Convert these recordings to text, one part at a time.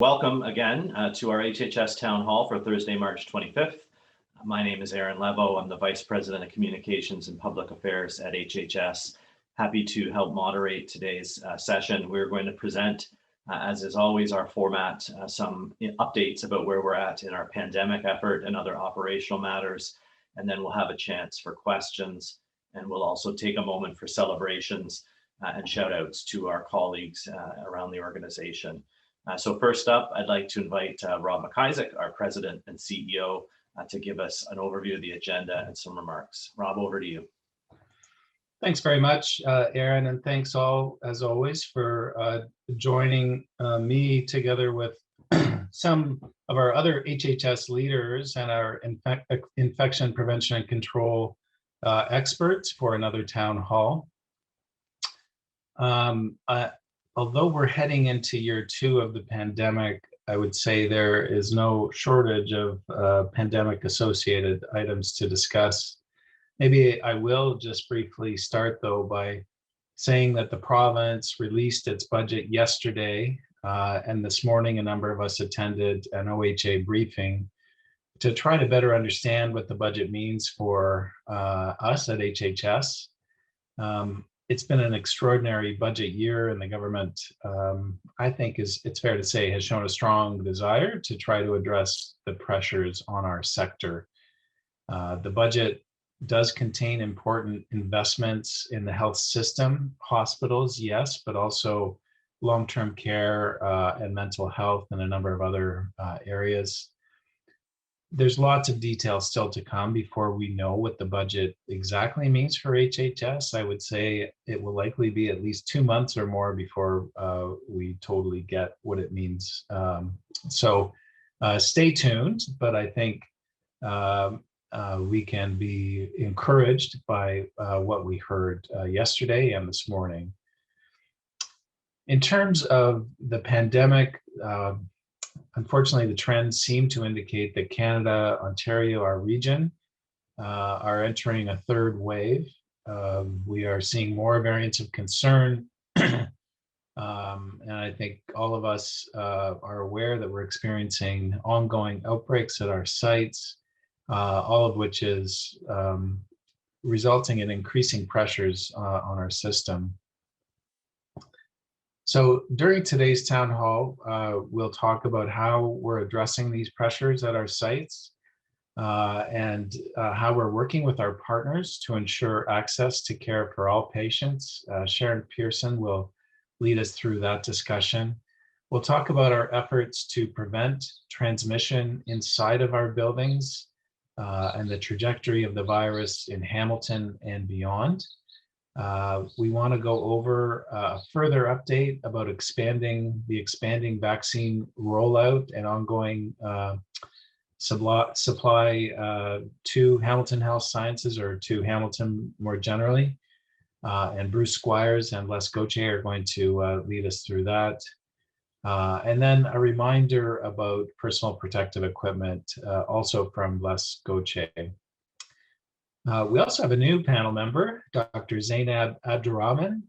Welcome again to our HHS Town Hall for Thursday, March 25th. My name is Aaron Levo. I'm the Vice President of Communications and Public Affairs at HHS. Happy to help moderate today's session. We're going to present, as is always our format, some updates about where we're at in our pandemic effort and other operational matters, and then we'll have a chance for questions, and we'll also take a moment for celebrations and shout outs to our colleagues around the organization. So first up, I'd like to invite Rob McIsaac, our President and CEO, to give us an overview of the agenda and some remarks. Rob, over to you. Thanks very much, Aaron, and thanks all, as always, for joining me together with some of our other HHS leaders and our infection prevention and control experts for another town hall. Although we're heading into year 2 of the pandemic, I would say there is no shortage of pandemic-associated items to discuss. Maybe I will just briefly start, though, by saying that the province released its budget yesterday, and this morning a number of us attended an OHA briefing to try to better understand what the budget means for us at HHS. It's been an extraordinary budget year, and the government, I think it's fair to say, has shown a strong desire to try to address the pressures on our sector. The budget does contain important investments in the health system, hospitals, yes, but also long-term care and mental health and a number of other areas. There's lots of details still to come before we know what the budget exactly means for HHS. I would say it will likely be at least 2 months or more before we totally get what it means. So stay tuned, but I think we can be encouraged by what we heard yesterday and this morning. In terms of the pandemic, unfortunately, the trends seem to indicate that Canada, Ontario, our region, are entering a third wave. We are seeing more variants of concern. And I think all of us are aware that we're experiencing ongoing outbreaks at our sites, all of which is resulting in increasing pressures on our system. So during today's town hall, we'll talk about how we're addressing these pressures at our sites and how we're working with our partners to ensure access to care for all patients. Sharon Pearson will lead us through that discussion. We'll talk about our efforts to prevent transmission inside of our buildings and the trajectory of the virus in Hamilton and beyond. We want to go over a further update about the expanding vaccine rollout and ongoing supply to Hamilton Health Sciences, or to Hamilton more generally. And Bruce Squires and Les Gauthier are going to lead us through that. And then a reminder about personal protective equipment, also from Les Gauthier. We also have a new panel member, Dr. Zainab Abdurrahman,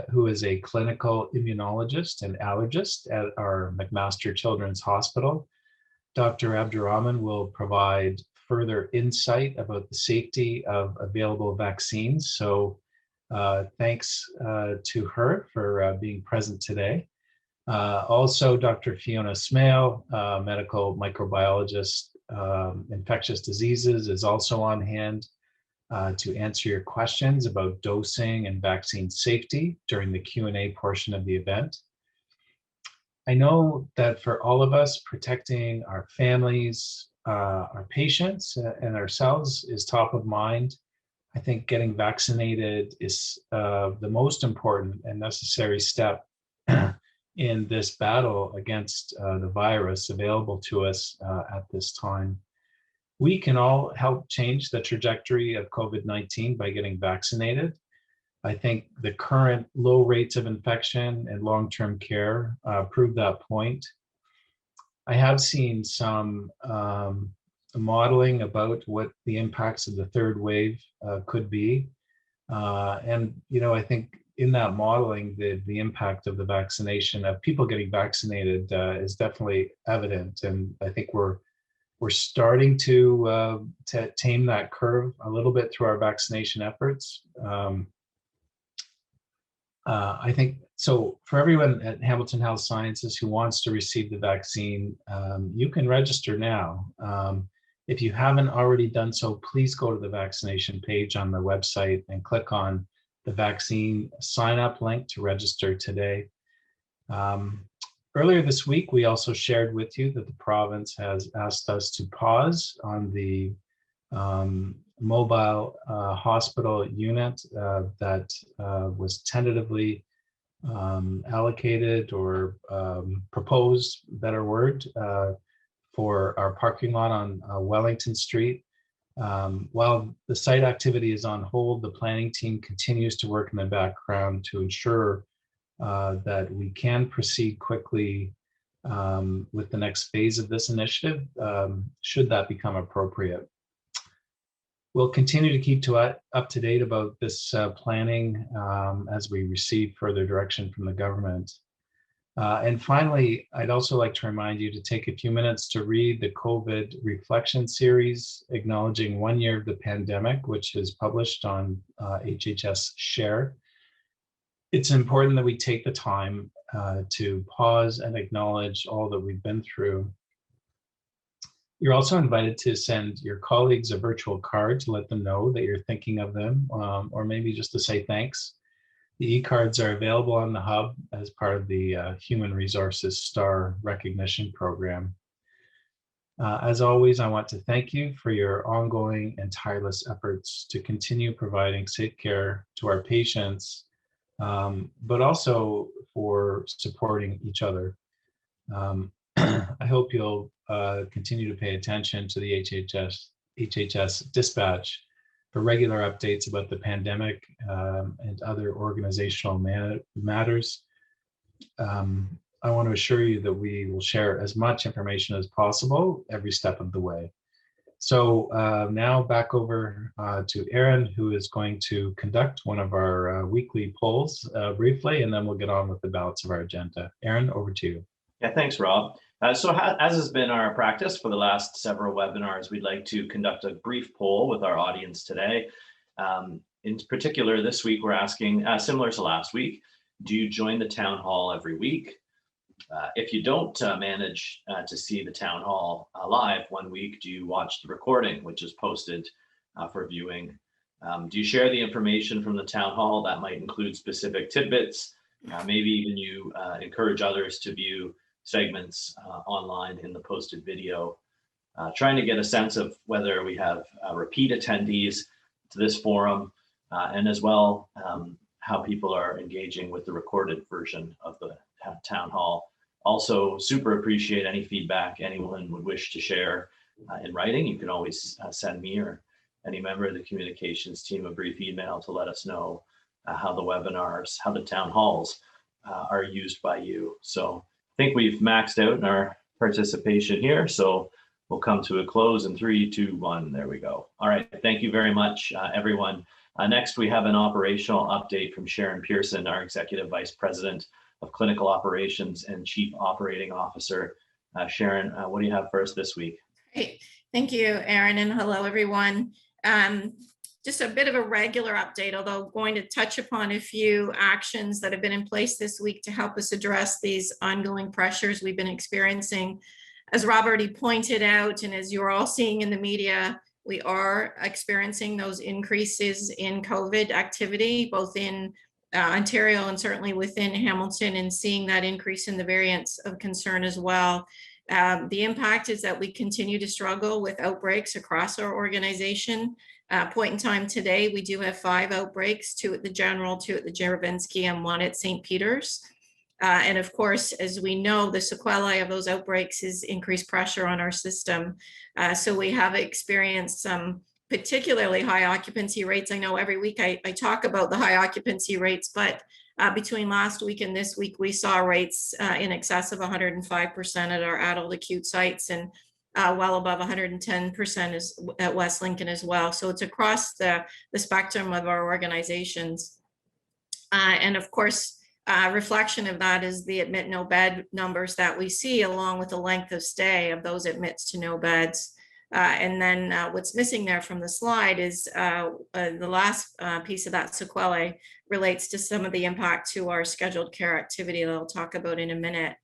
who is a clinical immunologist and allergist at our McMaster Children's Hospital. Dr. Abdurrahman will provide further insight about the safety of available vaccines. So thanks to her for being present today. Also, Dr. Fiona Smale, medical microbiologist, infectious diseases, is also on hand to answer your questions about dosing and vaccine safety during the Q&A portion of the event. I know that for all of us, protecting our families, our patients, and ourselves is top of mind. I think getting vaccinated is the most important and necessary step in this battle against the virus available to us at this time. We can all help change the trajectory of COVID-19 by getting vaccinated. I think the current low rates of infection and long-term care prove that point. I have seen some modeling about what the impacts of the third wave could be. And, I think in that modeling, the impact of the vaccination, of people getting vaccinated, is definitely evident, and I think we're starting to tame that curve a little bit through our vaccination efforts. I think so. For everyone at Hamilton Health Sciences who wants to receive the vaccine, you can register now. If you haven't already done so, please go to the vaccination page on the website and click on the vaccine sign up link to register today. Earlier this week, we also shared with you that the province has asked us to pause on the mobile hospital unit that was tentatively allocated or proposed, better word, for our parking lot on Wellington Street. While the site activity is on hold, the planning team continues to work in the background to ensure that we can proceed quickly with the next phase of this initiative, should that become appropriate. We'll continue to keep up to date about this planning as we receive further direction from the government. And finally, I'd also like to remind you to take a few minutes to read the COVID reflection series, acknowledging 1 year of the pandemic, which is published on HHS Share. It's important that we take the time to pause and acknowledge all that we've been through. You're also invited to send your colleagues a virtual card to let them know that you're thinking of them, or maybe just to say thanks. The e-cards are available on the Hub as part of the Human Resources STAR recognition program. As always, I want to thank you for your ongoing and tireless efforts to continue providing safe care to our patients, but also for supporting each other. I hope you'll continue to pay attention to the HHS dispatch for regular updates about the pandemic and other organizational matters. I want to assure you that we will share as much information as possible every step of the way. So now back over to Aaron, who is going to conduct one of our weekly polls briefly, and then we'll get on with the balance of our agenda. Aaron, over to you. Yeah, thanks, Rob. So as has been our practice for the last several webinars, we'd like to conduct a brief poll with our audience today. In particular, this week, we're asking, similar to last week, do you join the town hall every week? If you don't manage to see the town hall live 1 week, do you watch the recording, which is posted for viewing? Do you share the information from the town hall? That might include specific tidbits. Maybe even you encourage others to view segments online in the posted video. Trying to get a sense of whether we have repeat attendees to this forum, and as well how people are engaging with the recorded version of the town hall. Also, super appreciate any feedback anyone would wish to share in writing. You can always send me or any member of the communications team a brief email to let us know how the webinars, how the town halls are used by you. So I think we've maxed out in our participation here. So we'll come to a close in 3, 2, 1. There we go. All right. Thank you very much, everyone. Next, we have an operational update from Sharon Pearson, our Executive Vice President of Clinical Operations and Chief Operating Officer. Sharon, what do you have for us this week? Great. Thank you, Aaron, and hello, everyone. Just a bit of a regular update, although going to touch upon a few actions that have been in place this week to help us address these ongoing pressures we've been experiencing. As Rob already pointed out, and as you're all seeing in the media, we are experiencing those increases in COVID activity, both in Ontario and certainly within Hamilton, and seeing that increase in the variants of concern as well. The impact is that we continue to struggle with outbreaks across our organization. Point in time today, we do have 5 outbreaks, 2 at the General, 2 at the Jarabinsky, and 1 at St. Peter's. And of course, as we know, the sequelae of those outbreaks is increased pressure on our system. So we have experienced some particularly high occupancy rates. I know every week I talk about the high occupancy rates, but between last week and this week, we saw rates in excess of 105% at our adult acute sites, and well above 110% at West Lincoln as well. So it's across the spectrum of our organizations. And of course, reflection of that is the admit no bed numbers that we see, along with the length of stay of those admits to no beds. And then what's missing there from the slide is the last piece of that sequelae relates to some of the impact to our scheduled care activity that I'll talk about in a minute.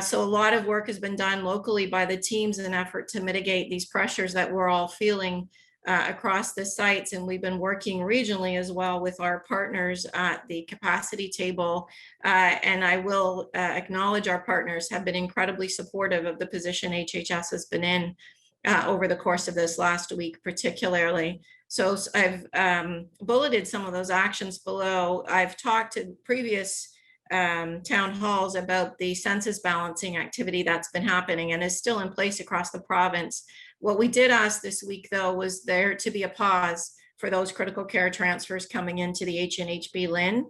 So a lot of work has been done locally by the teams in an effort to mitigate these pressures that we're all feeling across the sites. And we've been working regionally as well with our partners at the capacity table. And I will acknowledge our partners have been incredibly supportive of the position HHS has been in over the course of this last week, particularly. So I've bulleted some of those actions below. I've talked in previous town halls about the census balancing activity that's been happening and is still in place across the province. What we did ask this week, though, was there to be a pause for those critical care transfers coming into the HNHB LHIN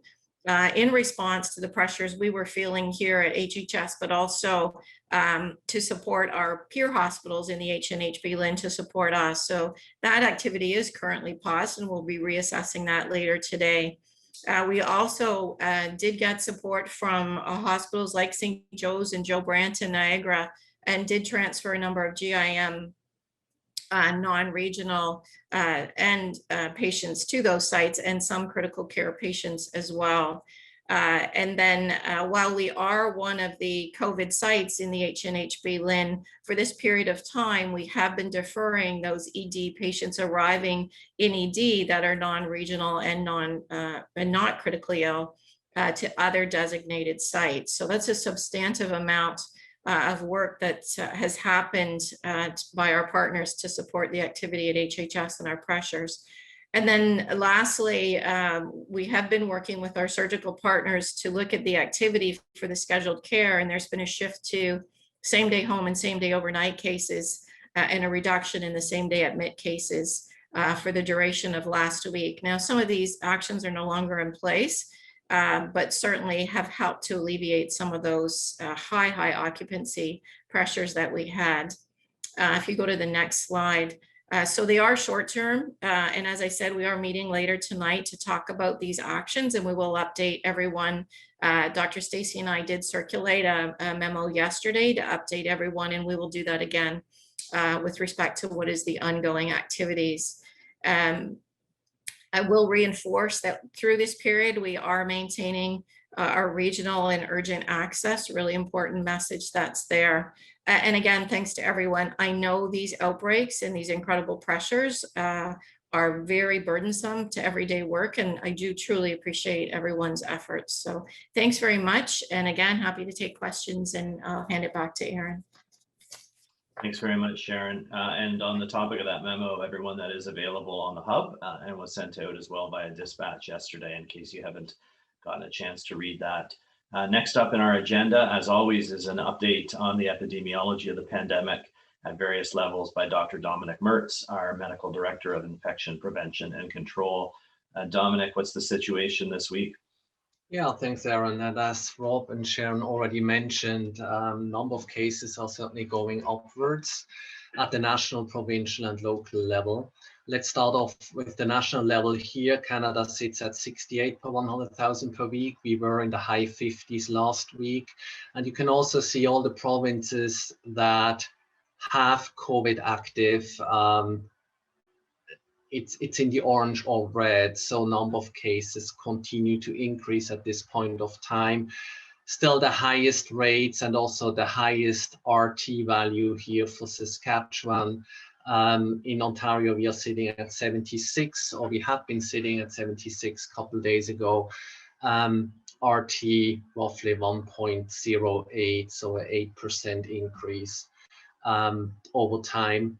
in response to the pressures we were feeling here at HHS, but also to support our peer hospitals in the HNHB LHIN to support us. So that activity is currently paused, and we'll be reassessing that later today. We also did get support from hospitals like St. Joe's and Joe Brant in Niagara, and did transfer a number of GIM non-regional and patients to those sites, and some critical care patients as well. And then while we are one of the COVID sites in the HNHB LHIN, for this period of time, we have been deferring those ED patients arriving in ED that are non-regional and not critically ill to other designated sites. So that's a substantive amount of work that has happened by our partners to support the activity at HHS and our pressures. And then lastly, we have been working with our surgical partners to look at the activity for the scheduled care, and there's been a shift to same day home and same day overnight cases and a reduction in the same day admit cases for the duration of last week. Now, some of these actions are no longer in place, but certainly have helped to alleviate some of those high occupancy pressures that we had. If you go to the next slide. So they are short term. And as I said, we are meeting later tonight to talk about these actions, and we will update everyone. Dr. Stacy and I did circulate a memo yesterday to update everyone, and we will do that again with respect to what is the ongoing activities. I will reinforce that through this period, we are maintaining our regional and urgent access, really important message that's there. And again, thanks to everyone. I know these outbreaks and these incredible pressures are very burdensome to everyday work, and I do truly appreciate everyone's efforts. So thanks very much. And again, happy to take questions, and I'll hand it back to Aaron. Thanks very much, Sharon. And on the topic of that memo, everyone, that is available on the hub and was sent out as well via dispatch yesterday, in case you haven't gotten a chance to read that. Next up in our agenda, as always, is an update on the epidemiology of the pandemic at various levels by Dr. Dominic Mertz, our Medical Director of Infection Prevention and Control. Dominic, what's the situation this week? Yeah, thanks, Aaron. And as Rob and Sharon already mentioned, number of cases are certainly going upwards at the national, provincial, and local level. Let's start off with the national level here. Canada sits at 68 per 100,000 per week. We were in the high 50s last week. And you can also see all the provinces that have COVID active. It's in the orange or red, so number of cases continue to increase at this point of time. Still the highest rates and also the highest RT value here for Saskatchewan. In Ontario, we are sitting at 76, or we have been sitting at 76 a couple of days ago. RT roughly 1.08, so an 8% increase over time.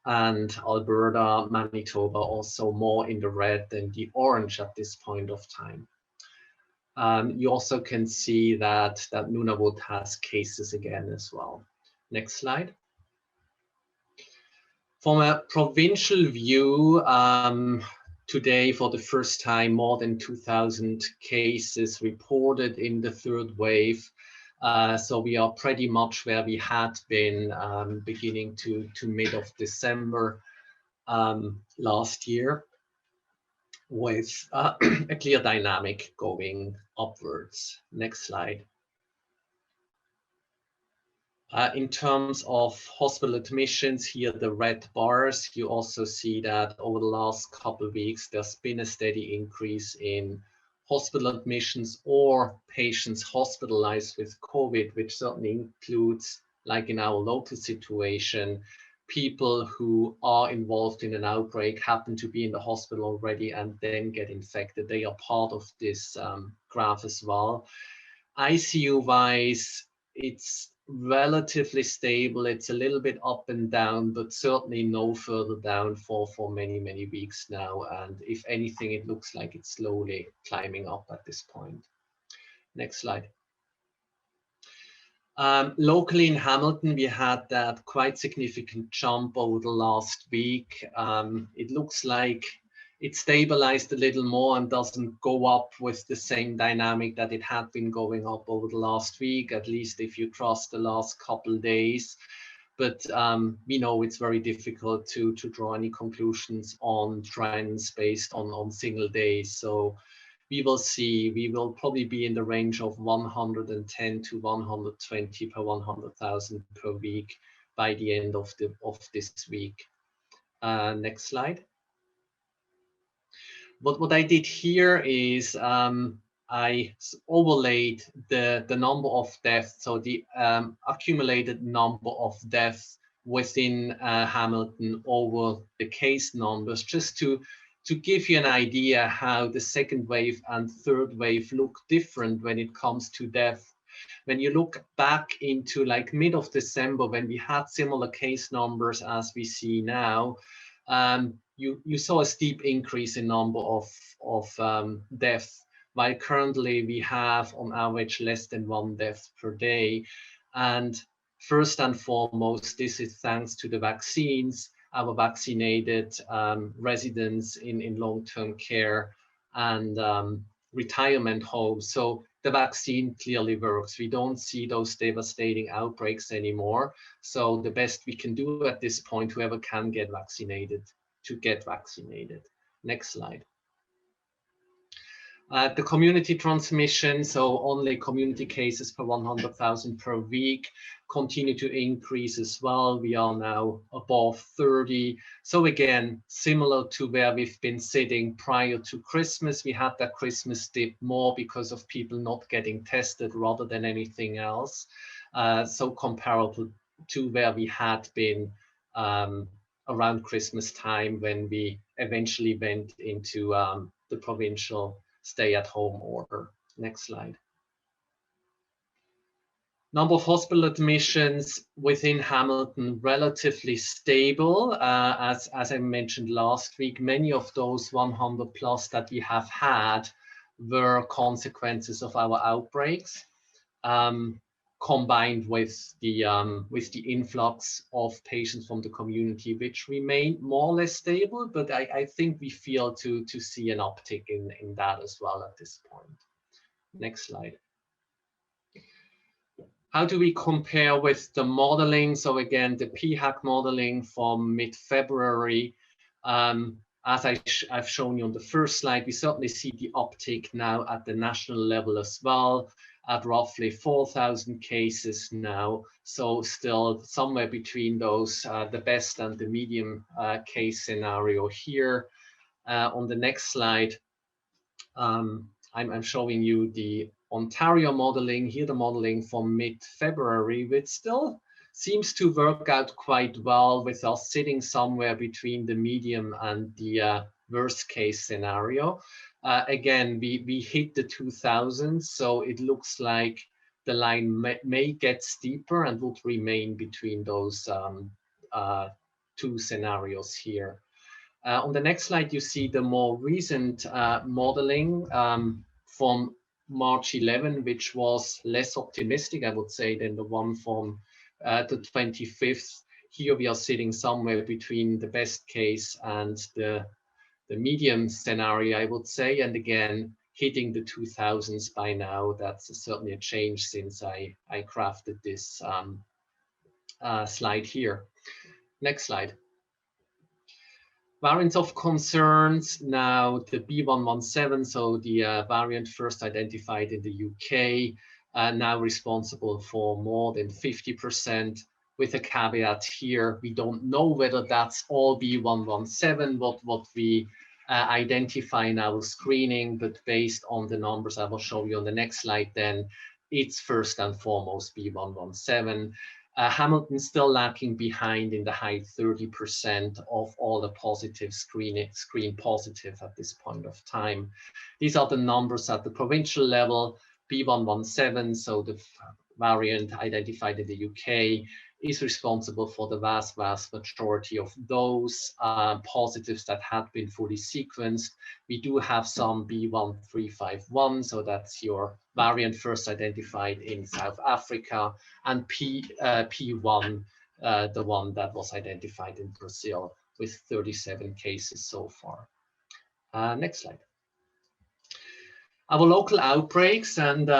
And Alberta, Manitoba also more in the red than the orange at this point of time. You also can see that Nunavut has cases again as well. Next slide. From a provincial view, today for the first time, more than 2,000 cases reported in the third wave. So we are pretty much where we had been beginning to mid of December last year. with a clear dynamic going upwards. Next slide. In terms of hospital admissions, here the red bars, you also see that over the last couple of weeks, there's been a steady increase in hospital admissions or patients hospitalized with COVID, which certainly includes, like in our local situation, people who are involved in an outbreak, happen to be in the hospital already and then get infected. They are part of this graph as well. ICU-wise, it's relatively stable. It's a little bit up and down, but certainly no further down for many, many weeks now. And if anything, it looks like it's slowly climbing up at this point. Next slide. Locally in Hamilton, we had that quite significant jump over the last week. It looks like it stabilized a little more and doesn't go up with the same dynamic that it had been going up over the last week, at least if you trust the last couple of days. But we know it's very difficult to draw any conclusions on trends based on single days. So we will see, we will probably be in the range of 110 to 120 per 100,000 per week by the end of this week. Next slide. But what I did here is I overlaid the number of deaths, so the accumulated number of deaths within Hamilton over the case numbers, just to give you an idea how the second wave and third wave look different when it comes to death. When you look back into like mid of December, when we had similar case numbers as we see now, you saw a steep increase in number of deaths, while currently we have on average less than 1 death per day. And first and foremost, this is thanks to the vaccines, our vaccinated residents in long-term care and retirement homes. So the vaccine clearly works. We don't see those devastating outbreaks anymore. So the best we can do at this point, whoever can get vaccinated, to get vaccinated. Next slide. The community transmission, so only community cases per 100,000 per week, continue to increase as well. We are now above 30. So again, similar to where we've been sitting prior to Christmas, we had that Christmas dip more because of people not getting tested rather than anything else. So comparable to where we had been around Christmas time when we eventually went into the provincial stay-at-home order. Next slide. Number of hospital admissions within Hamilton, relatively stable. As I mentioned last week, many of those 100 plus that we have had were consequences of our outbreaks, combined with the influx of patients from the community, which remained more or less stable, but I think we feel to see an uptick in that as well at this point. Next slide. How do we compare with the modeling? So again, the PHAC modeling from mid-February, as I've shown you on the first slide, we certainly see the uptick now at the national level as well, at roughly 4,000 cases now. So still somewhere between those, the best and the medium case scenario here. On the next slide, I'm showing you the Ontario modeling, here the modeling from mid-February, which still seems to work out quite well with us sitting somewhere between the medium and the worst case scenario. Again, we hit the 2000s, so it looks like the line may get steeper and would remain between those two scenarios here. On the next slide, you see the more recent modeling from March 11, which was less optimistic, I would say, than the one from the 25th. Here we are sitting somewhere between the best case and the medium scenario, I would say. And again, hitting the 2000s by now, that's certainly a change since I crafted this slide here. Next slide. Variants of concerns, now the B117, so the variant first identified in the UK, now responsible for more than 50%, with a caveat here, we don't know whether that's all B117, what we identify in our screening, but based on the numbers I will show you on the next slide, then it's first and foremost B117. Hamilton still lagging behind in the high 30% of all the positive screen positive at this point of time. These are the numbers at the provincial level. B117, so the variant identified in the UK, is responsible for the vast majority of those positives that had been fully sequenced. We do have some B1351, so that's your variant first identified in South Africa, and P1, the one that was identified in Brazil, with 37 cases so far. Next slide. Our local outbreaks, and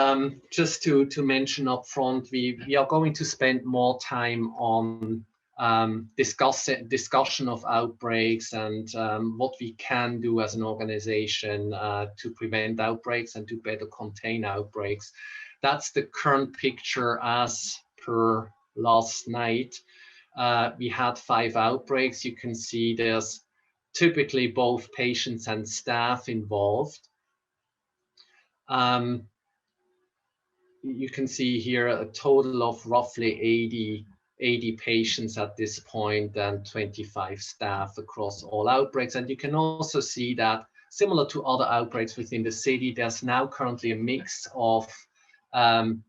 just to mention up front, we are going to spend more time on discussion of outbreaks and what we can do as an organization to prevent outbreaks and to better contain outbreaks. That's the current picture as per last night. We had 5 outbreaks. You can see there's typically both patients and staff involved. You can see here a total of roughly 80 patients at this point and 25 staff across all outbreaks. And you can also see that, similar to other outbreaks within the city, there's now currently a mix of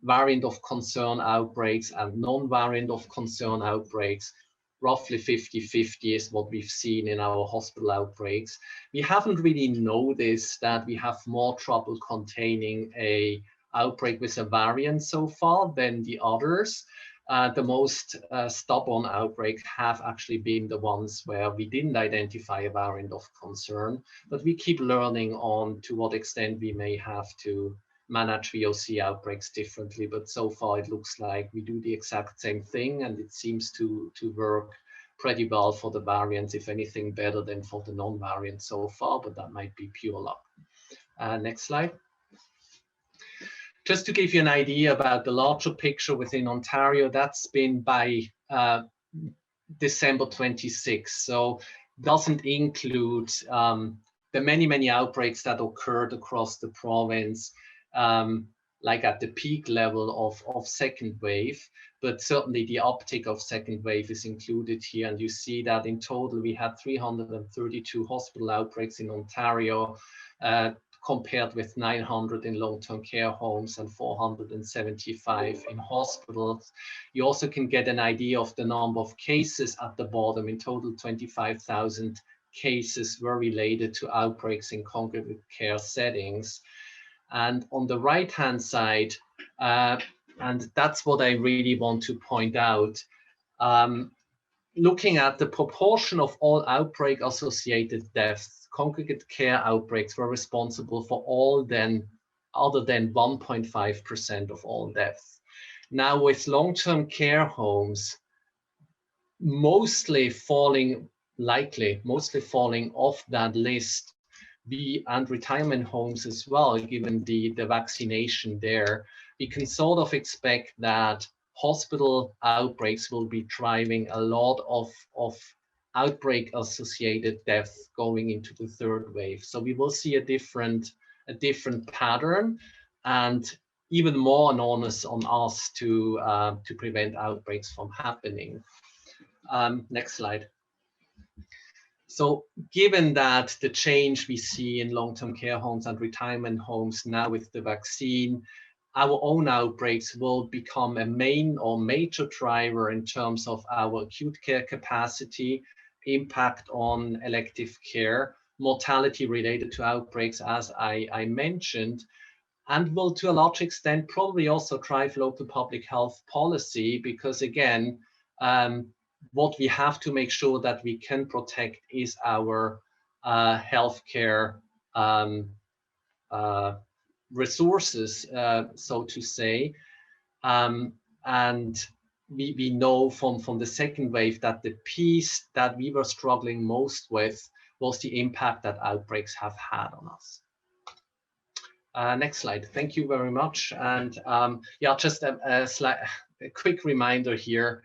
variant of concern outbreaks and non-variant of concern outbreaks. Roughly 50-50 is what we've seen in our hospital outbreaks. We haven't really noticed that we have more trouble containing an outbreak with a variant so far than the others. The most stubborn outbreaks have actually been the ones where we didn't identify a variant of concern, but we keep learning on to what extent we may have to manage VOC outbreaks differently, but so far it looks like we do the exact same thing, and it seems to work pretty well for the variants, if anything better than for the non-variants so far, but that might be pure luck. Next slide. Just to give you an idea about the larger picture within Ontario, that's been by December 26, so doesn't include the many outbreaks that occurred across the province, like at the peak level of second wave, but certainly the uptick of second wave is included here. And you see that in total, we had 332 hospital outbreaks in Ontario, compared with 900 in long-term care homes and 475 in hospitals. You also can get an idea of the number of cases at the bottom. In total, 25,000 cases were related to outbreaks in congregate care settings. And on the right-hand side, and that's what I really want to point out, looking at the proportion of all outbreak-associated deaths, congregate care outbreaks were responsible for all other than 1.5% of all deaths. Now, with long-term care homes mostly falling off that list, and retirement homes as well, given the vaccination there, we can sort of expect that hospital outbreaks will be driving a lot of outbreak-associated deaths going into the third wave. So we will see a different pattern, and even more enormous on us to prevent outbreaks from happening. Next slide. So given that the change we see in long-term care homes and retirement homes now with the vaccine, our own outbreaks will become a main or major driver in terms of our acute care capacity, impact on elective care, mortality related to outbreaks, as I mentioned, and will to a large extent probably also drive local public health policy, because again, what we have to make sure that we can protect is our healthcare resources, so to say. And we know from the second wave that the piece that we were struggling most with was the impact that outbreaks have had on us. Next slide. Thank you very much. And yeah, just a quick reminder here.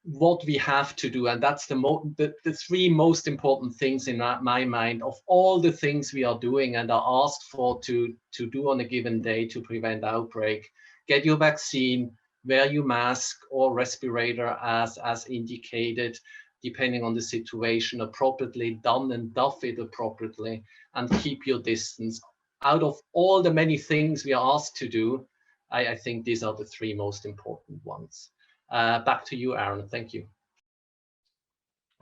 What we have to do, and that's the three most important things in my mind of all the things we are doing and are asked for to do on a given day to prevent outbreak. Get your vaccine, wear your mask or respirator as indicated, depending on the situation, appropriately done and doff it appropriately, and keep your distance. Out of all the many things we are asked to do, I think these are the three most important ones. Back to you, Aaron. Thank you.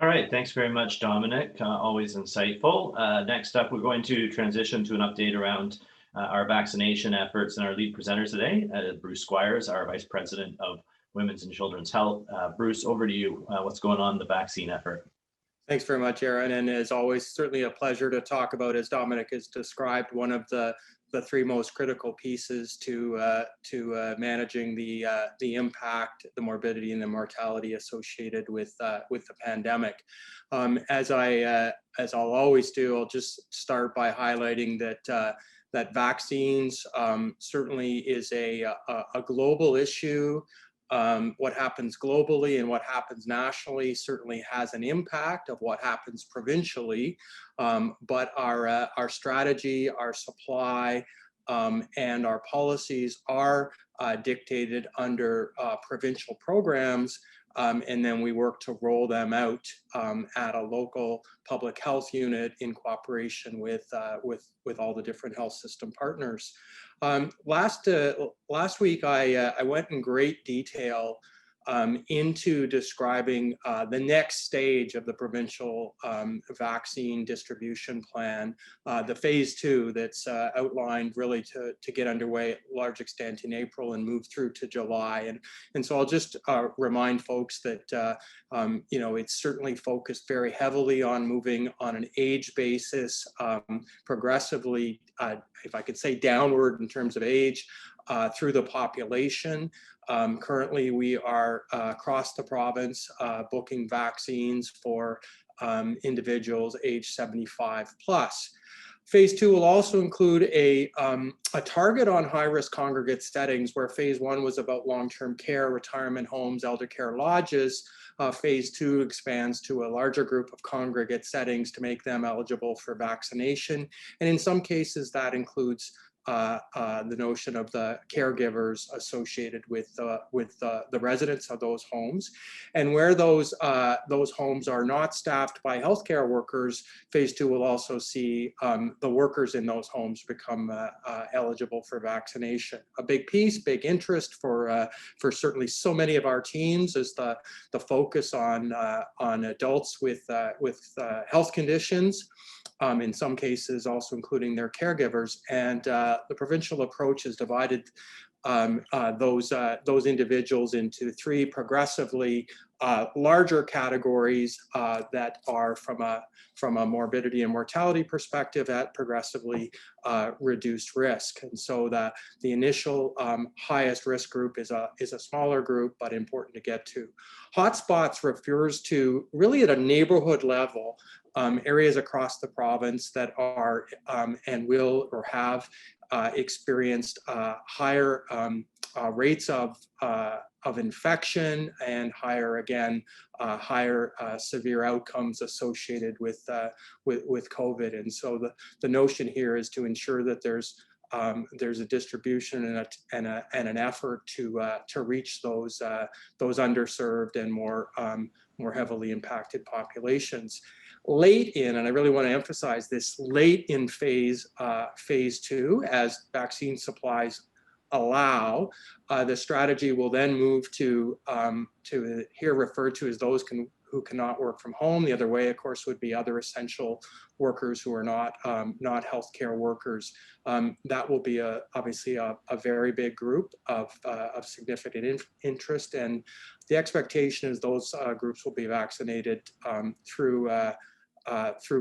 All right, thanks very much, Dominic. Always insightful. Next up, we're going to transition to an update around our vaccination efforts, and our lead presenter today, Bruce Squires, our Vice President of Women's and Children's Health. Bruce, over to you. What's going on in the vaccine effort? Thanks very much, Aaron. And as always, certainly a pleasure to talk about, as Dominic has described, one of the three most critical pieces to managing the impact, the morbidity, and the mortality associated with the pandemic. As I'll always do, I'll just start by highlighting that vaccines certainly is a global issue. What happens globally and what happens nationally certainly has an impact of what happens provincially, but our strategy, our supply, and our policies are dictated under provincial programs, and then we work to roll them out at a local public health unit in cooperation with all the different health system partners. Last week, I went in great detail into describing the next stage of the provincial vaccine distribution plan, the phase 2 that's outlined really to get underway at large extent in April and move through to July. And so I'll just remind folks that it's certainly focused very heavily on moving on an age basis, progressively, if I could say downward in terms of age, through the population. Currently, we are across the province booking vaccines for individuals age 75 plus. Phase 2 will also include a target on high-risk congregate settings, where phase 1 was about long-term care, retirement homes, elder care lodges. Phase 2 expands to a larger group of congregate settings to make them eligible for vaccination. And in some cases, that includes the notion of the caregivers associated with the residents of those homes. And where those homes are not staffed by healthcare workers, phase 2 will also see the workers in those homes become eligible for vaccination. A big piece, big interest for certainly so many of our teams is the focus on adults with health conditions. In some cases also including their caregivers, and the provincial approach has divided those individuals into three progressively larger categories that are from a morbidity and mortality perspective at progressively reduced risk. And so the initial highest risk group is a smaller group, but important to get to. Hotspots refers to really at a neighborhood level areas across the province that are and will or have experienced higher rates of infection and higher severe outcomes associated with COVID. And so the notion here is to ensure that there's a distribution and an effort to reach those underserved and more heavily impacted populations. Late in, and I really want to emphasize this, late in phase 2, as vaccine supplies allow, the strategy will then move to here referred to as those who cannot work from home. The other way, of course, would be other essential workers who are not healthcare workers. That will be obviously a very big group of significant interest, and the expectation is those groups will be vaccinated through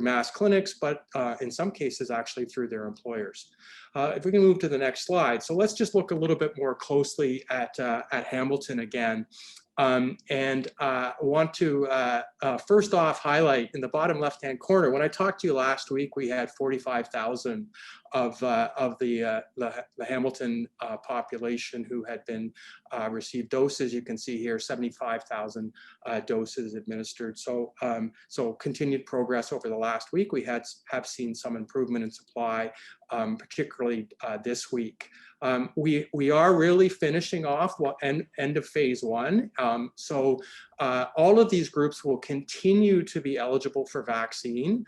mass clinics, but in some cases actually through their employers. If we can move to the next slide. So let's just look a little bit more closely at Hamilton again. Want to first off highlight in the bottom left-hand corner, when I talked to you last week, we had 45,000 of the Hamilton population who had been received doses. You can see here 75,000 doses administered. So continued progress over the last week. We have seen some improvement in supply, particularly this week. We are really finishing off end of phase 1. So all of these groups will continue to be eligible for vaccine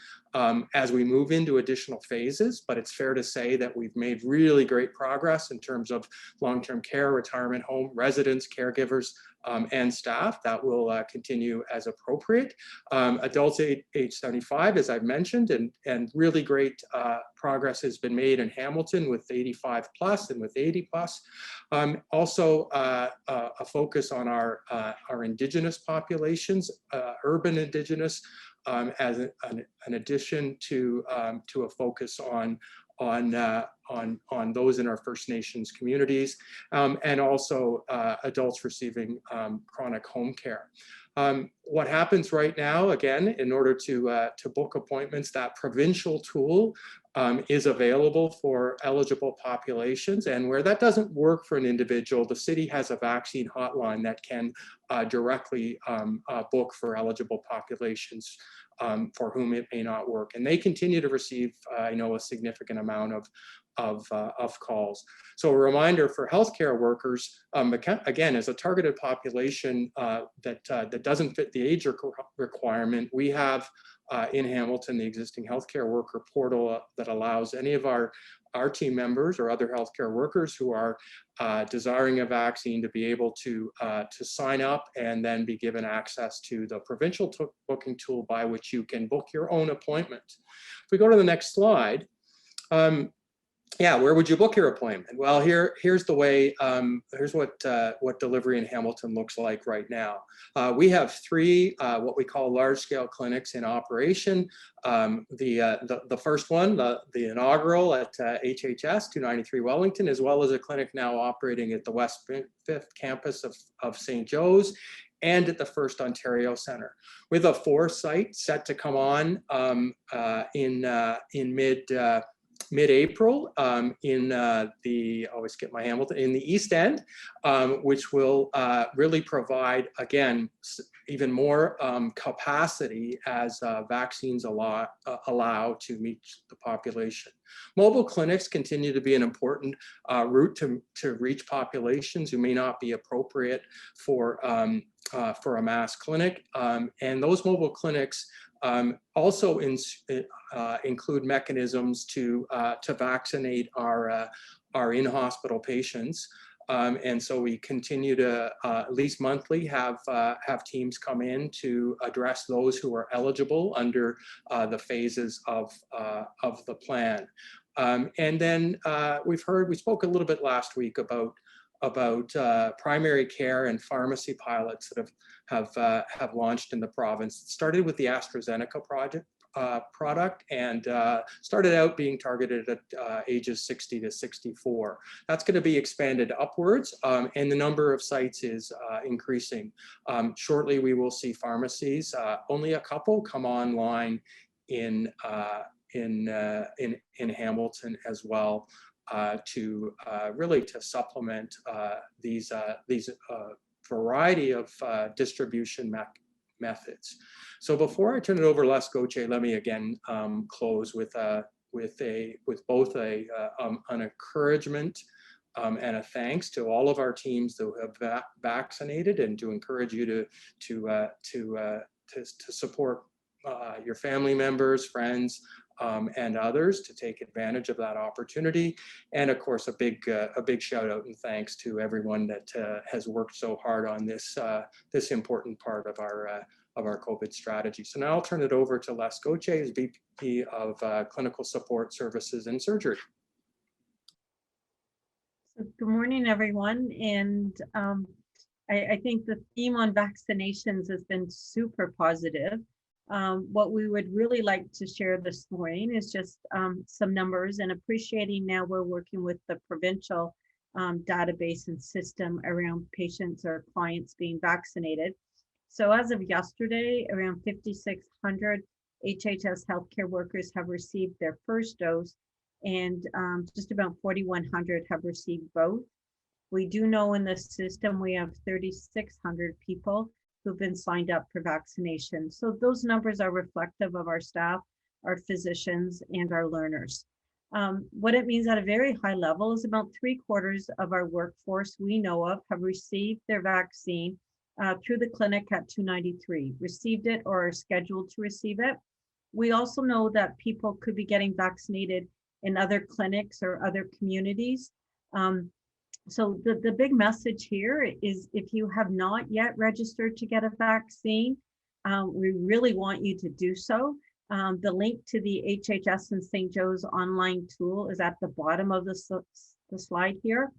as we move into additional phases, but it's fair to say that we've made really great progress in terms of long-term care, retirement home, residents, caregivers, and staff. That will continue as appropriate. Adults age 75, as I've mentioned, and really great progress has been made in Hamilton with 85 plus and with 80 plus. Also a focus on our Indigenous populations, urban Indigenous, as an addition to a focus on those in our First Nations communities, and also adults receiving chronic home care. What happens right now, again, in order to book appointments, that provincial tool is available for eligible populations, and where that doesn't work for an individual, the city has a vaccine hotline that can directly book for eligible populations for whom it may not work. And they continue to receive, I know, a significant amount of calls. So a reminder for healthcare workers, again, as a targeted population that doesn't fit the age requirement, we have in Hamilton the existing healthcare worker portal that allows any of our team members or other healthcare workers who are desiring a vaccine to be able to sign up and then be given access to the provincial booking tool by which you can book your own appointment. If we go to the next slide, yeah, where would you book your appointment? Well, here's the way. Here's what delivery in Hamilton looks like right now. We have 3 what we call large-scale clinics in operation. The first one, the inaugural at HHS 293 Wellington, as well as a clinic now operating at the West 5th campus of St. Joe's, and at the First Ontario Centre. With a 4th site set to come on in mid-April in the East End, which will really provide, again, even more capacity as vaccines allow to meet the population. Mobile clinics continue to be an important route to reach populations who may not be appropriate for a mass clinic, and those mobile clinics also include mechanisms to vaccinate our in-hospital patients, and so we continue to at least monthly have teams come in to address those who are eligible under the phases of the plan. And then we spoke a little bit last week about primary care and pharmacy pilots that have launched in the province. It started with the AstraZeneca product and started out being targeted at ages 60 to 64. That's going to be expanded upwards, and the number of sites is increasing. Shortly, we will see pharmacies, only a couple, come online in Hamilton as well, to really to supplement these variety of distribution methods. So before I turn it over to Les Gauthier, let me again close with both an encouragement and a thanks to all of our teams that have vaccinated, and to encourage you to support your family members, friends, and others to take advantage of that opportunity. And of course, a big shout out and thanks to everyone that has worked so hard on this important part of our COVID strategy. So now I'll turn it over to Les Gauthier, who's VP of Clinical Support Services and Surgery. So good morning, everyone. And I think the theme on vaccinations has been super positive. What we would really like to share this morning is just some numbers, and appreciating now we're working with the provincial database and system around patients or clients being vaccinated. So as of yesterday, around 5,600 HHS healthcare workers have received their first dose, and just about 4,100 have received both. We do know in the system we have 3,600 people who've been signed up for vaccination. So those numbers are reflective of our staff, our physicians, and our learners. What it means at a very high level is about 3/4 of our workforce we know of have received their vaccine through the clinic at 293, received it or are scheduled to receive it. We also know that people could be getting vaccinated in other clinics or other communities. So the big message here is if you have not yet registered to get a vaccine, we really want you to do so. The link to the HHS and St. Joe's online tool is at the bottom of the slide here.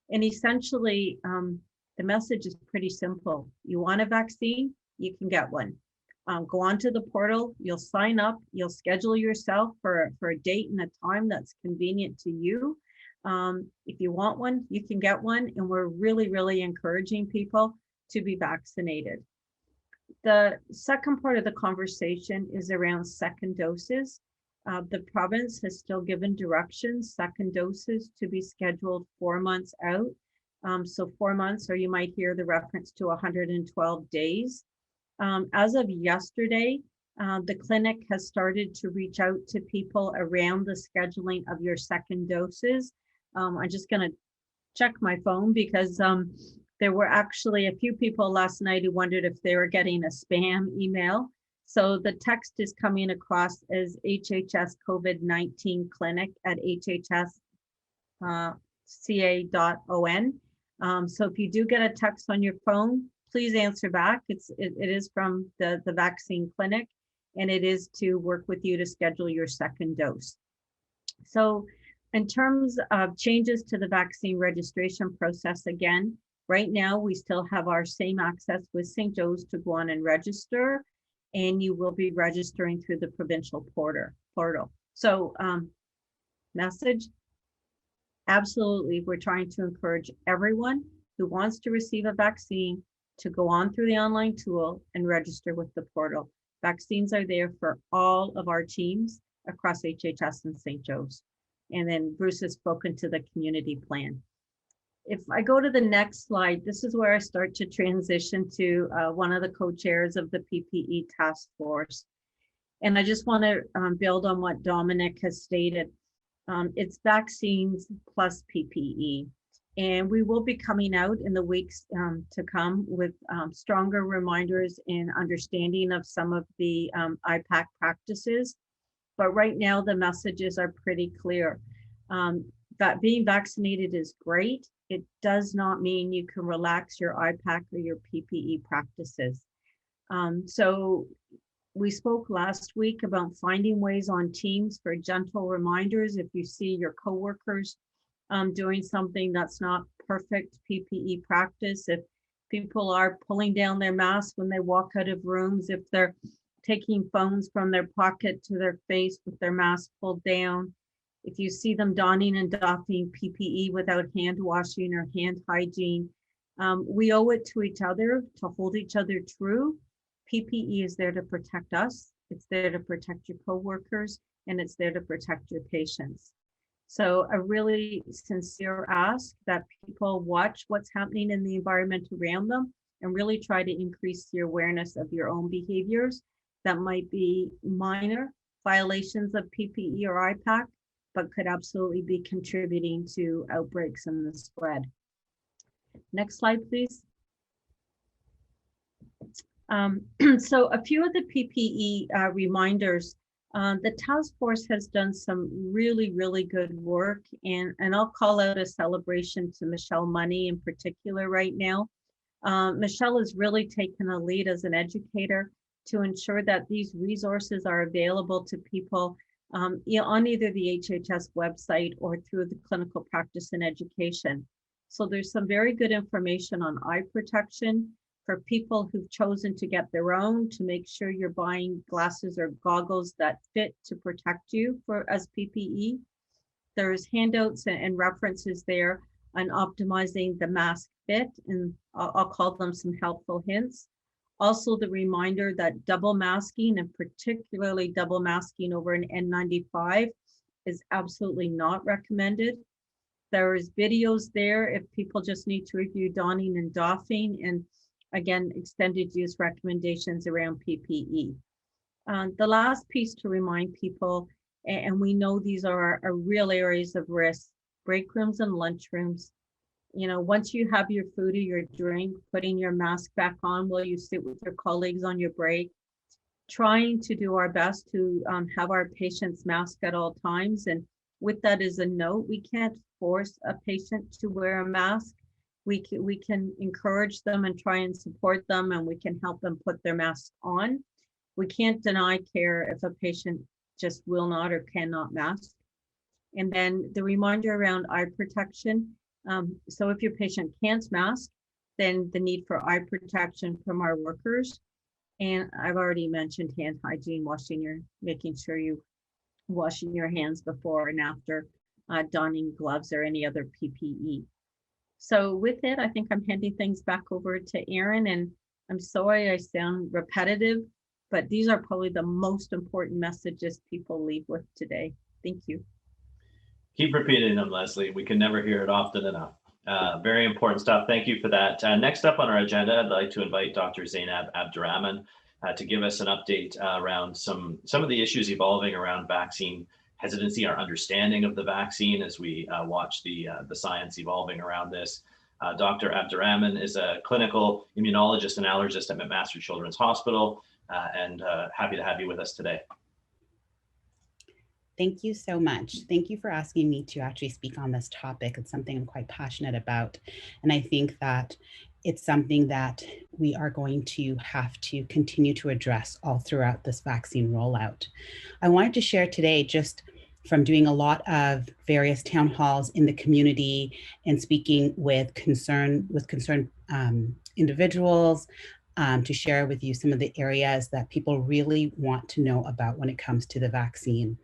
And essentially, the message is pretty simple. You want a vaccine, you can get one. Go onto the portal, you'll sign up, you'll schedule yourself for a date and a time that's convenient to you. If you want one, you can get one, and we're really, really encouraging people to be vaccinated. The second part of the conversation is around second doses. The province has still given directions, second doses to be scheduled 4 months out. So 4 months, or you might hear the reference to 112 days. As of yesterday, the clinic has started to reach out to people around the scheduling of your second doses. I'm just going to check my phone because there were actually a few people last night who wondered if they were getting a spam email. So the text is coming across as HHS COVID-19 clinic at hhsca.on. So if you do get a text on your phone, please answer back. It is from the vaccine clinic, and it is to work with you to schedule your second dose. So in terms of changes to the vaccine registration process, again, right now we still have our same access with St. Joe's to go on and register, and you will be registering through the provincial portal. So message, absolutely, we're trying to encourage everyone who wants to receive a vaccine to go on through the online tool and register with the portal. Vaccines are there for all of our teams across HHS and St. Joe's. And then Bruce has spoken to the community plan. If I go to the next slide, this is where I start to transition to one of the co-chairs of the PPE task force. And I just want to build on what Dominic has stated. It's vaccines plus PPE. And we will be coming out in the weeks to come with stronger reminders and understanding of some of the IPAC practices. But right now, the messages are pretty clear. That being vaccinated is great. It does not mean you can relax your IPAC or your PPE practices. So we spoke last week about finding ways on Teams for gentle reminders. If you see your coworkers doing something that's not perfect PPE practice, if people are pulling down their masks when they walk out of rooms, if they're taking phones from their pocket to their face with their mask pulled down, if you see them donning and doffing PPE without hand washing or hand hygiene, we owe it to each other to hold each other true. PPE is there to protect us, it's there to protect your coworkers, and it's there to protect your patients. So a really sincere ask that people watch what's happening in the environment around them and really try to increase your awareness of your own behaviors that might be minor violations of PPE or IPAC, but could absolutely be contributing to outbreaks and the spread. Next slide, please. So a few of the PPE reminders. The task force has done some really, really good work, and I'll call out a celebration to Michelle Money in particular right now. Michelle has really taken a lead as an educator to ensure that these resources are available to people on either the HHS website or through the clinical practice and education. So there's some very good information on eye protection for people who've chosen to get their own, to make sure you're buying glasses or goggles that fit to protect you as PPE. There's handouts and references there on optimizing the mask fit, and I'll call them some helpful hints. Also, the reminder that double masking, and particularly double masking over an N95, is absolutely not recommended. There is videos there if people just need to review donning and doffing, and again, extended use recommendations around PPE. The last piece to remind people, and we know these are real areas of risk, break rooms and lunchrooms. You know, once you have your food or your drink, putting your mask back on while you sit with your colleagues on your break, trying to do our best to have our patients masked at all times. And with that as a note, we can't force a patient to wear a mask. We can encourage them and try and support them, and we can help them put their mask on. We can't deny care if a patient just will not or cannot mask. And then the reminder around eye protection. So if your patient can't mask, then the need for eye protection from our workers. And I've already mentioned hand hygiene, making sure you washing your hands before and after donning gloves or any other PPE. So with it, I think I'm handing things back over to Erin, and I'm sorry I sound repetitive, but these are probably the most important messages people leave with today. Thank you. Keep repeating them, Leslie. We can never hear it often enough. Very important stuff. Thank you for that. Next up on our agenda, I'd like to invite Dr. Zainab Abdurrahman to give us an update around some of the issues evolving around vaccine hesitancy, our understanding of the vaccine as we watch the science evolving around this. Dr. Abdurrahman is a clinical immunologist and allergist at McMaster Children's Hospital, and happy to have you with us today. Thank you so much. Thank you for asking me to actually speak on this topic. It's something I'm quite passionate about. And I think that it's something that we are going to have to continue to address all throughout this vaccine rollout. I wanted to share today, just from doing a lot of various town halls in the community and speaking with concerned individuals, to share with you some of the areas that people really want to know about when it comes to the vaccine.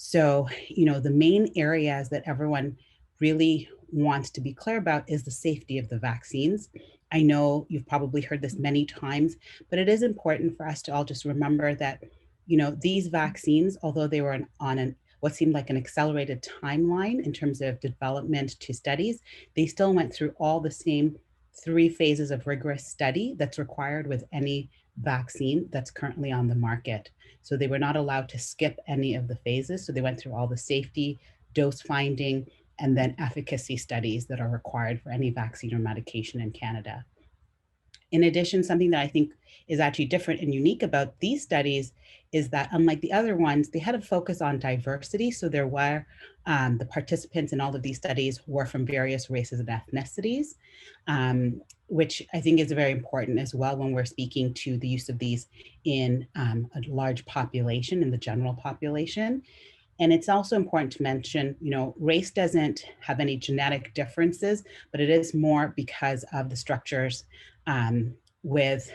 So, you know, the main areas that everyone really wants to be clear about is the safety of the vaccines. I know you've probably heard this many times, but it is important for us to all just remember that, you know, these vaccines, although they were on what seemed like an accelerated timeline in terms of development to studies, they still went through all the same 3 phases of rigorous study that's required with any vaccine that's currently on the market. So they were not allowed to skip any of the phases. So they went through all the safety, dose finding, and then efficacy studies that are required for any vaccine or medication in Canada. In addition, something that I think is actually different and unique about these studies is that, unlike the other ones, they had a focus on diversity. So there were the participants in all of these studies were from various races and ethnicities, which I think is very important as well when we're speaking to the use of these in a large population, in the general population. And it's also important to mention, you know, race doesn't have any genetic differences, but it is more because of the structures with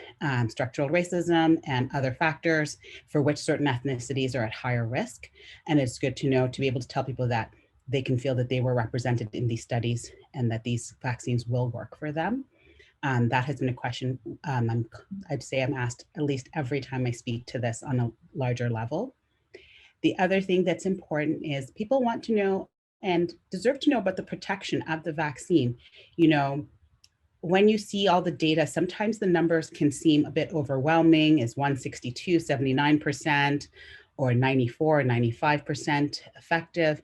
structural racism and other factors for which certain ethnicities are at higher risk. And it's good to know, to be able to tell people that they can feel that they were represented in these studies and that these vaccines will work for them. That has been a question I'd say I'm asked at least every time I speak to this on a larger level. The other thing that's important is people want to know and deserve to know about the protection of the vaccine. You know, when you see all the data, sometimes the numbers can seem a bit overwhelming. Is 162, 79%, or 94, 95% effective?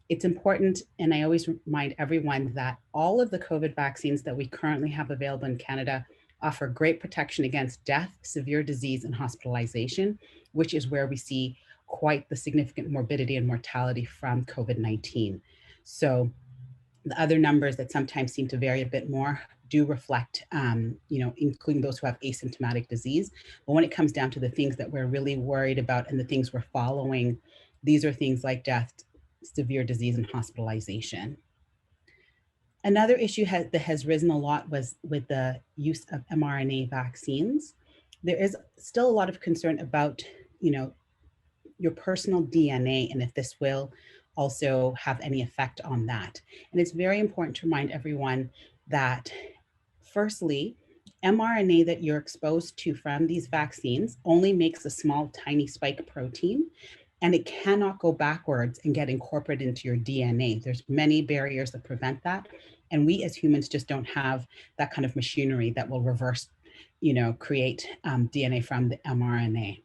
It's important, and I always remind everyone that all of the COVID vaccines that we currently have available in Canada offer great protection against death, severe disease, and hospitalization, which is where we see quite the significant morbidity and mortality from COVID-19. So the other numbers that sometimes seem to vary a bit more do reflect, you know, including those who have asymptomatic disease. But when it comes down to the things that we're really worried about and the things we're following, these are things like death, severe disease, and hospitalization. Another issue that has risen a lot was with the use of mRNA vaccines. There is still a lot of concern about, you know, your personal DNA and if this will also have any effect on that. And it's very important to remind everyone that, firstly, mRNA that you're exposed to from these vaccines only makes a small, tiny spike protein, and it cannot go backwards and get incorporated into your DNA. There's many barriers that prevent that. And we as humans just don't have that kind of machinery that will reverse, create DNA from the mRNA.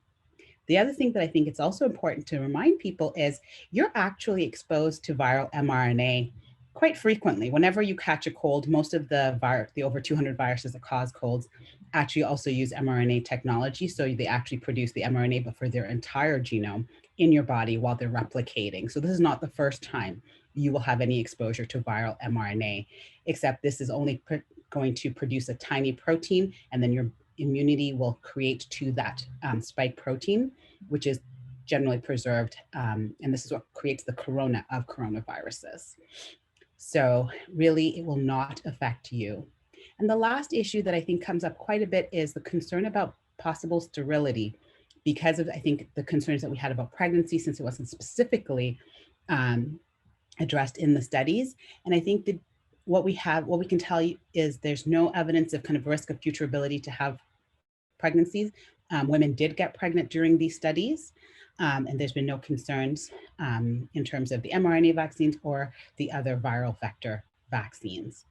The other thing that I think it's also important to remind people is you're actually exposed to viral mRNA quite frequently. Whenever you catch a cold, most of the over 200 viruses that cause colds actually also use mRNA technology. So they actually produce the mRNA, but for their entire genome in your body while they're replicating. So this is not the first time you will have any exposure to viral mRNA, except this is only going to produce a tiny protein, and then your immunity will create to that spike protein, which is generally preserved. And this is what creates the corona of coronaviruses. So really, it will not affect you. And the last issue that I think comes up quite a bit is the concern about possible sterility, because of, I think, the concerns that we had about pregnancy, since it wasn't specifically addressed in the studies. And I think that what we can tell you is there's no evidence of kind of risk of future ability to have pregnancies. Women did get pregnant during these studies, and there's been no concerns in terms of the mRNA vaccines or the other viral vector vaccines.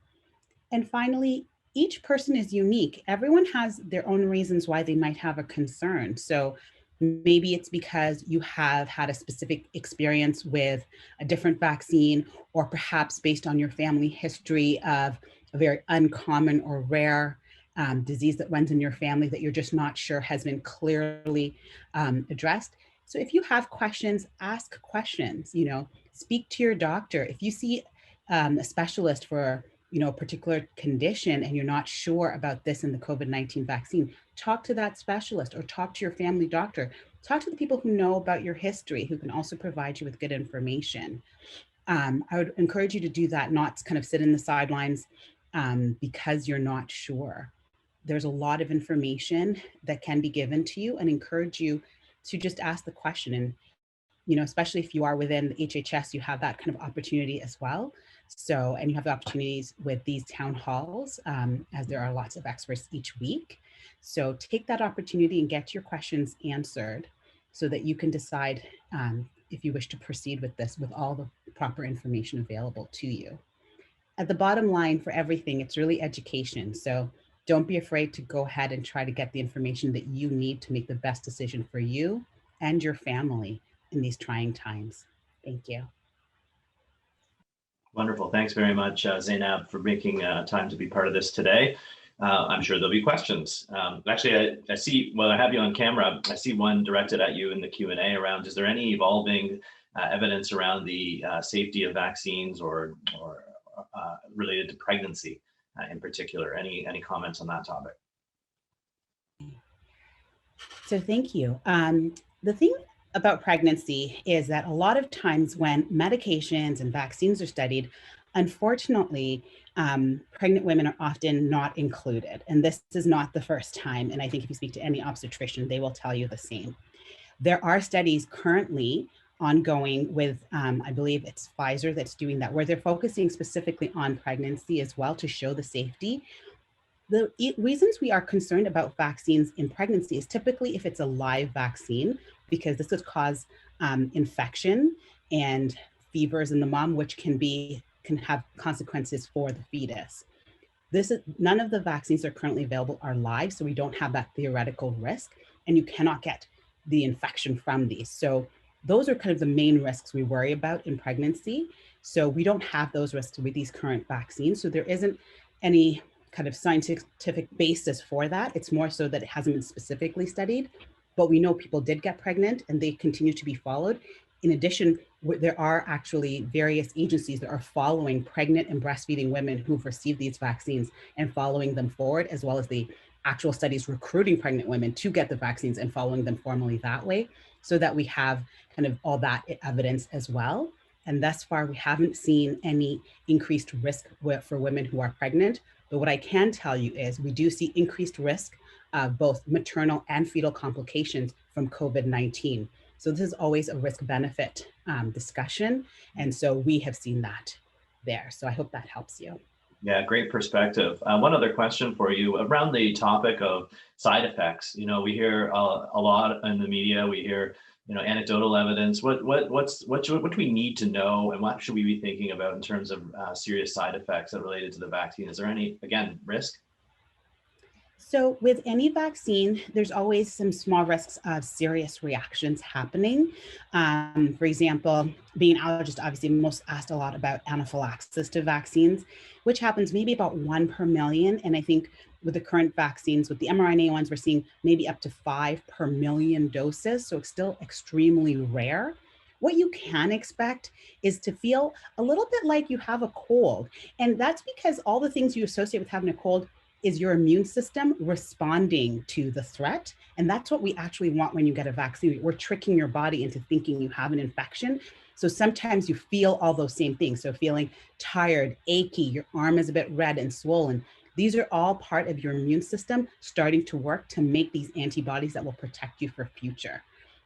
And finally, each person is unique. Everyone has their own reasons why they might have a concern. So maybe it's because you have had a specific experience with a different vaccine, or perhaps based on your family history of a very uncommon or rare disease that runs in your family that you're just not sure has been clearly addressed. So if you have questions, ask questions, speak to your doctor. If you see a specialist for a particular condition and you're not sure about this in the COVID-19 vaccine, talk to that specialist or talk to your family doctor. Talk to the people who know about your history, who can also provide you with good information. I would encourage you to do that, not kind of sit in the sidelines because you're not sure. There's a lot of information that can be given to you, and encourage you to just ask the question. And especially if you are within the HHS, you have that kind of opportunity as well. So, and you have the opportunities with these town halls, as there are lots of experts each week. So take that opportunity and get your questions answered so that you can decide if you wish to proceed with this with all the proper information available to you. At the bottom line for everything, it's really education. So don't be afraid to go ahead and try to get the information that you need to make the best decision for you and your family in these trying times. Thank you. Wonderful. Thanks very much, Zainab, for making time to be part of this today. I'm sure there'll be questions. Actually, I see, while I have you on camera, I see one directed at you in the Q&A around, is there any evolving evidence around the safety of vaccines or related to pregnancy in particular? Any comments on that topic? So thank you. The thing about pregnancy is that a lot of times when medications and vaccines are studied, unfortunately, pregnant women are often not included. And this is not the first time. And I think if you speak to any obstetrician, they will tell you the same. There are studies currently ongoing with, I believe it's Pfizer that's doing that, where they're focusing specifically on pregnancy as well to show the safety. The reasons we are concerned about vaccines in pregnancy is typically if it's a live vaccine, because this would cause infection and fevers in the mom, which can have consequences for the fetus. None of the vaccines that are currently available are live, so we don't have that theoretical risk, and you cannot get the infection from these. So those are kind of the main risks we worry about in pregnancy. So we don't have those risks with these current vaccines. So there isn't any kind of scientific basis for that. It's more so that it hasn't been specifically studied, but we know people did get pregnant and they continue to be followed. In addition, there are actually various agencies that are following pregnant and breastfeeding women who've received these vaccines and following them forward, as well as the actual studies recruiting pregnant women to get the vaccines and following them formally that way, so that we have kind of all that evidence as well. And thus far, we haven't seen any increased risk for women who are pregnant. But what I can tell you is we do see increased risk of both maternal and fetal complications from COVID-19. So this is always a risk benefit discussion. And so we have seen that there. So I hope that helps you. Yeah, great perspective. One other question for you around the topic of side effects. You know, we hear a lot in the media. We hear, you know, anecdotal evidence. What do we need to know, and what should we be thinking about in terms of serious side effects that are related to the vaccine? Is there any, again, risk? So with any vaccine, there's always some small risks of serious reactions happening. For example, being an allergist, obviously most asked a lot about anaphylaxis to vaccines, which happens maybe about 1 per million. And I think with the current vaccines, with the mRNA ones, we're seeing maybe up to 5 per million doses. So it's still extremely rare. What you can expect is to feel a little bit like you have a cold. And that's because all the things you associate with having a cold is your immune system responding to the threat. And that's what we actually want when you get a vaccine. We're tricking your body into thinking you have an infection. So sometimes you feel all those same things. So feeling tired, achy, your arm is a bit red and swollen. These are all part of your immune system starting to work to make these antibodies that will protect you for future.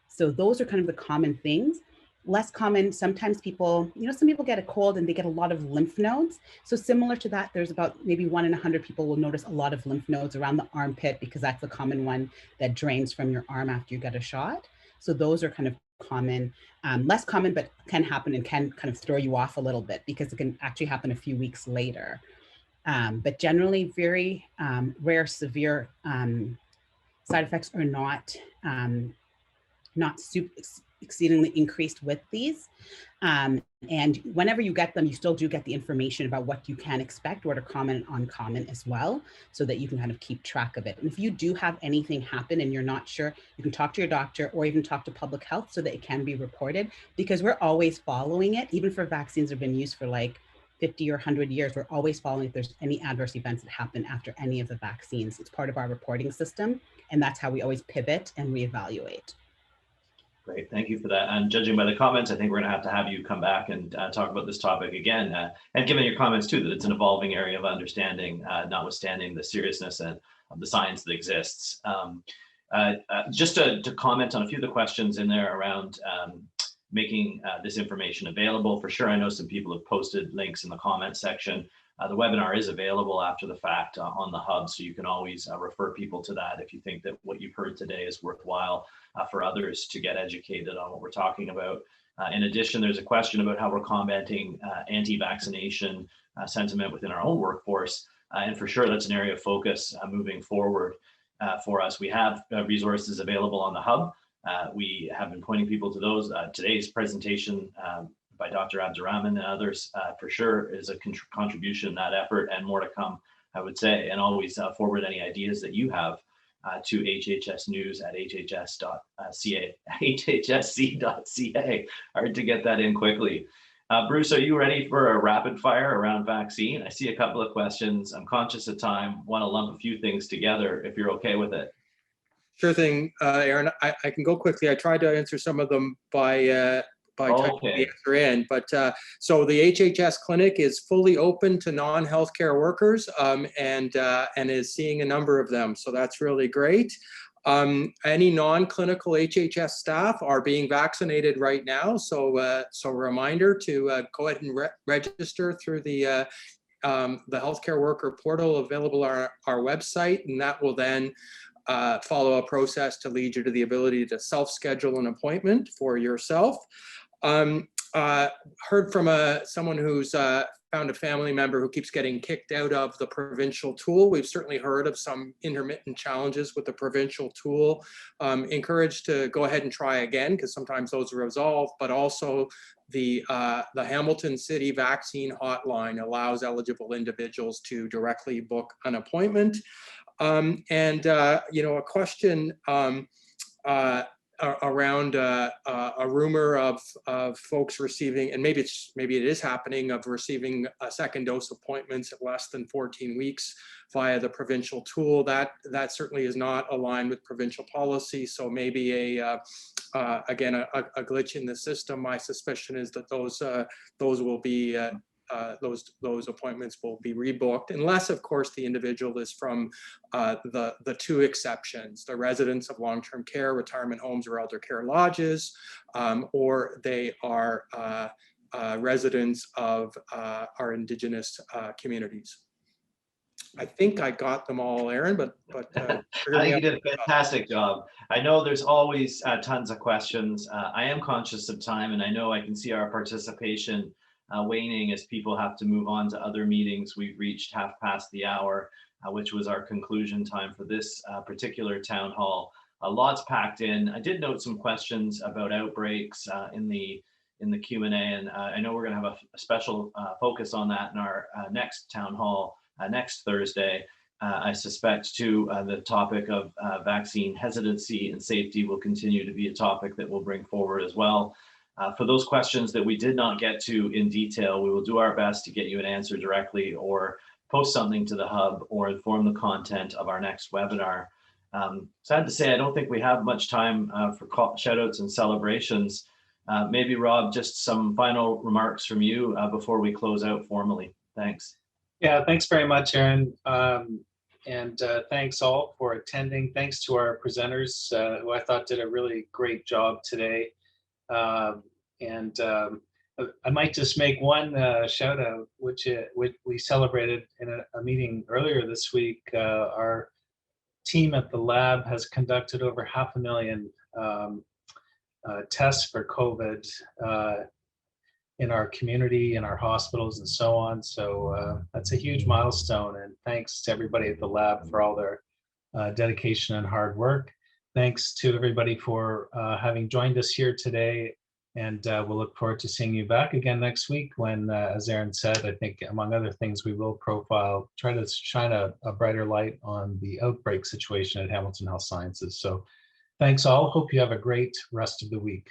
So those are kind of the common things. Less common, sometimes people, you know, some people get a cold and they get a lot of lymph nodes. So similar to that, there's about maybe 1 in 100 people will notice a lot of lymph nodes around the armpit, because that's a common one that drains from your arm after you get a shot. So those are kind of common, less common, but can happen and can kind of throw you off a little bit because it can actually happen a few weeks later. But generally very rare, severe side effects are not exceedingly increased with these. And whenever you get them, you still do get the information about what you can expect, what are common and uncommon as well, so that you can kind of keep track of it. And if you do have anything happen and you're not sure, you can talk to your doctor or even talk to public health so that it can be reported, because we're always following it. Even for vaccines that have been used for like 50 or 100 years, we're always following if there's any adverse events that happen after any of the vaccines. It's part of our reporting system, and that's how we always pivot and reevaluate. Great, thank you for that. And judging by the comments, I think we're going to have you come back and talk about this topic again. And given your comments too, that it's an evolving area of understanding, notwithstanding the seriousness and of the science that exists. Just to comment on a few of the questions in there around making this information available. For sure, I know some people have posted links in the comment section. The webinar is available after the fact on the hub, so you can always refer people to that if you think that what you've heard today is worthwhile for others to get educated on what we're talking about. In addition, there's a question about how we're combating anti-vaccination sentiment within our own workforce. And for sure, that's an area of focus moving forward for us. We have resources available on the hub. We have been pointing people to those. Today's presentation by Dr. Abdurrahman and others for sure is a contribution in that effort, and more to come, I would say. And always forward any ideas that you have to hhsnews@hhs.ca, hhsc.ca. Hard to get that in quickly. Bruce, are you ready for a rapid fire around vaccine? I see a couple of questions. I'm conscious of time, want to lump a few things together if you're okay with it. Sure thing, Aaron. I can go quickly. I tried to answer some of them by typing the answer in, but so the HHS clinic is fully open to non-healthcare workers and is seeing a number of them. So that's really great. Any non-clinical HHS staff are being vaccinated right now. So so a reminder to go ahead and register through the healthcare worker portal available on our website, and that will then follow a process to lead you to the ability to self-schedule an appointment for yourself. Heard from someone who's found a family member who keeps getting kicked out of the provincial tool. We've certainly heard of some intermittent challenges with the provincial tool. Encouraged to go ahead and try again, because sometimes those are resolved, but also the Hamilton City Vaccine Hotline allows eligible individuals to directly book an appointment. You know, a question around a rumor of folks receiving, and maybe it is happening, of receiving a second dose appointments at less than 14 weeks via the provincial tool. That certainly is not aligned with provincial policy. So maybe again a glitch in the system. My suspicion is that those will be those appointments will be rebooked, unless, of course, the individual is from the two exceptions: the residents of long-term care, retirement homes, or elder care lodges, or they are residents of our Indigenous communities. I think I got them all, Aaron, but I think you did a fantastic job. I know there's always tons of questions. I am conscious of time, and I know I can see our participation waning as people have to move on to other meetings. We've reached half past the hour, which was our conclusion time for this particular town hall. Lots packed in. I did note some questions about outbreaks in the Q&A, and I know we're going to have a special focus on that in our next town hall next Thursday. I suspect too the topic of vaccine hesitancy and safety will continue to be a topic that we'll bring forward as well. For those questions that we did not get to in detail, we will do our best to get you an answer directly, or post something to the hub, or inform the content of our next webinar. Sad to say, I don't think we have much time for shout outs and celebrations. Maybe Rob, just some final remarks from you before we close out formally. Thanks. Yeah, thanks very much, Aaron. And thanks all for attending. Thanks to our presenters who I thought did a really great job today. I might just make one shout out, which we celebrated in a meeting earlier this week. Our team at the lab has conducted over 500,000 tests for COVID in our community, in our hospitals, and so on. So that's a huge milestone, and thanks to everybody at the lab for all their dedication and hard work. Thanks to everybody for having joined us here today, and we'll look forward to seeing you back again next week when, as Aaron said, I think among other things, we will try to shine a brighter light on the outbreak situation at Hamilton Health Sciences. So thanks all. Hope you have a great rest of the week.